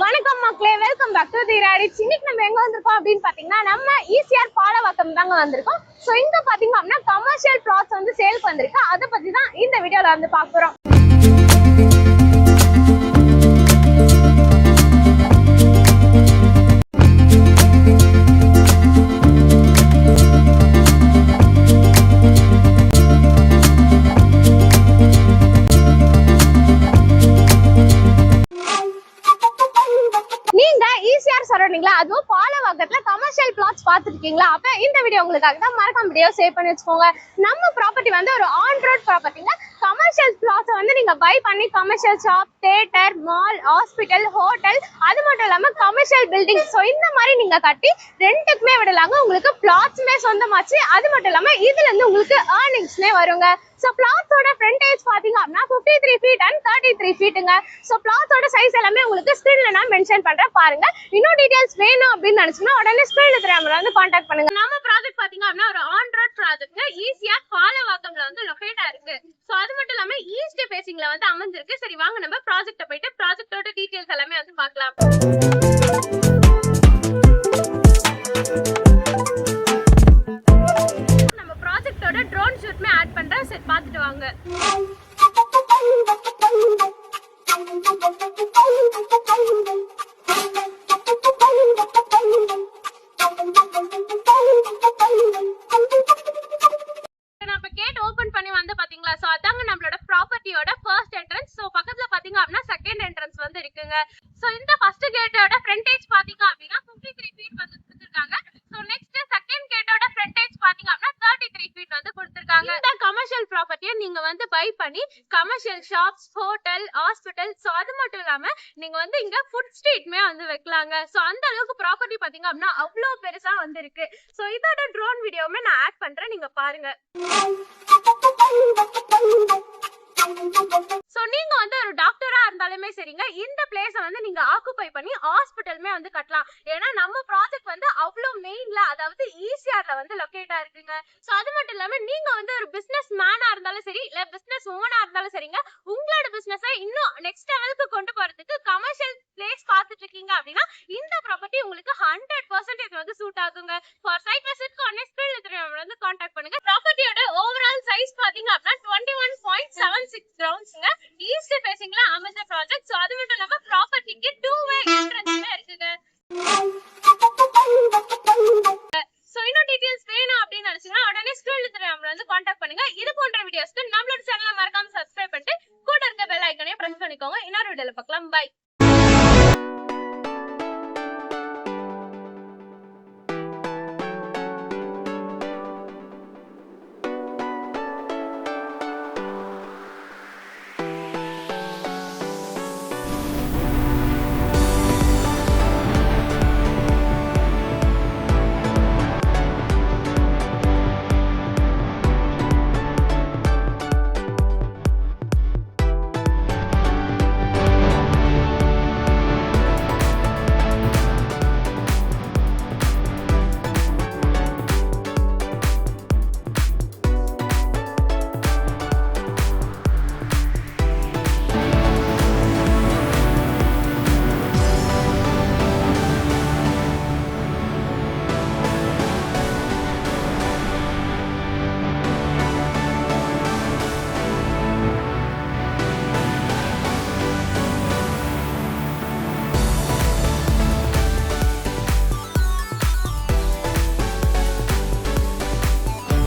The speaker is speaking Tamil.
வணக்கம் மக்களே, வெல்கம் பேக் டு தி ராடிட்ஸ். இன்னைக்கு நம்ம எங்க வந்திருக்கோம் அப்படின்னு பாத்தீங்கன்னா நம்ம ஈசிஆர் பாலவாக்கம் தாங்க வந்திருக்கோம். சோ இங்க பாத்தீங்க அப்படின்னா கமர்ஷியல் பிளாட்ஸ் வந்து சேல்க்கு வந்திருக்கு. அதை பத்தி தான் இந்த வீடியோல வந்து பாக்குறோம். அதுவும் பாலவாக்கத்துல கமர்ஷியல் பிளாட்ஸ் பாத்துருக்கீங்களா? அப்ப இந்த வீடியோ உங்களுக்காக தான். மறக்காம வீடியோ சேவ் பண்ணி வச்சுக்கோங்க. நம்ம ப்ராப்பர்ட்டி வந்து ஒரு ஆன் ரோட் ப்ராப்பர்ட்டிங்க. கமர்ஷியல் பிளாட்ஸ் வந்து நீங்க பை பண்ணி commercial shop, theatre, mall, hospital, hotel, அது மட்டும் இல்லாம கமர்ஷியல் பில்டிங், ஸோ இந்த மாதிரி நீங்க கட்டி ரெண்டுக்குமே விடலாங்க. உங்களுக்கு பிளாட்ஸ்மே சொந்தமாச்சு. அது மட்டும் இல்லாம இதுல இருந்து உங்களுக்கு ஏர்னிங்ஸ்மே வருங்க. ஸோ பிளாட்ஸோட ஃப்ரண்டேஜ் பாத்தீங்க அப்படின்னா 53 feet and 33 feetங்க. ஸோ பிளாட்ஸோட சைஸ் எல்லாமே உங்களுக்கு ஸ்கிரீன்ல நான் மென்ஷன் பண்றேன், பாருங்க. இன்னும் டீடைல்ஸ் வேணும் அப்படின்னு நினைச்சீங்கன்னா உடனே ஸ்கிரீன்ல தெரியாமல வந்து கான்டாக்ட் பண்ணுங்க. நம்ம ப்ராஜெக்ட் பாத்தீங்க அப்படின்னா ஒரு ஆன் ரோட் ப்ராஜெக்ட் ஈஸியார் பாலவாக்கம்ல வந்து லொகேட் ஆயிருக்கு. ஸோ அது மட்டும் இல்லாம ஈஸ்ட் ஃபேசிங்ல வந்து அமைஞ்சிருக்கு. சரி வாங்க நம்ம ப்ராஜெக்ட போயிட்டு ப்ராஜெக்டோட டீடைல்ஸ் எல்லாமே வந்து பார்க்கலாம். நம்ம ப்ராஜெக்டோட ட்ரோன் ஷூட்மே ஆட் பண்றேன். சரி பார்த்துட்டு வாங்க. சோ இந்த ஃபர்ஸ்ட் கேட்டோட ஃப்ரண்டேஜ் பாத்தீங்க அப்படினா 53 feet வந்து கொடுத்திருக்காங்க. சோ நெக்ஸ்ட் செகண்ட் கேட்டோட ஃப்ரண்டேஜ் பாத்தீங்க அப்படினா 33 feet வந்து கொடுத்திருக்காங்க. இந்த கமர்ஷியல் ப்ராப்பர்ட்டியை நீங்க வந்து பை பண்ணி commercial shops, hotel, hospital, so அது மட்டும் இல்லாம நீங்க வந்து இங்க ஃபுட் ஸ்ட்ரீட்மே வந்து வைக்கலாங்க. சோ அந்த அளவுக்கு ப்ராப்பர்ட்டி பாத்தீங்க அப்படினா அவ்வளவு பெருசா வந்து இருக்கு. சோ இதோட ட்ரோன் வீடியோவுமே நான் ஆட் பண்றேன், நீங்க பாருங்க. சோ நீங்க வந்து ஒரு டாக்டரா இருந்தாலுமே சரிங்க, இந்த பிளேஸ வந்து நீங்க ஆக்குபை பண்ணி ஹாஸ்பிடல்மே வந்து கட்டலாம். ஏன்னா நம்ம ப்ராஜெக்ட் வந்து அவ்வளவு மெயின்ல, அதாவது ஈசிஆர்ல வந்து லொகேட்டா இருக்குங்க. சோ அது மட்டும் இல்லாம நீங்க வந்து ஒரு பிசினஸ் மேனா இருந்தாலும் சரி, இல்ல பிசினஸ் உமனா இருந்தாலும் சரிங்க, உங்களோட பிசினஸை இன்னும் நெக்ஸ்ட் லெவலுக்கு கொண்டு போறதுக்கு கமர்ஷியல் பிளேஸ் பார்த்துட்டு இருக்கீங்க அப்படின்னா இந்த ப்ராப்பர்ட்டி உங்களுக்கு 100% வந்து சூட் ஆகுங்க. ஃபார் சைட் விசிட்க்கு உடனே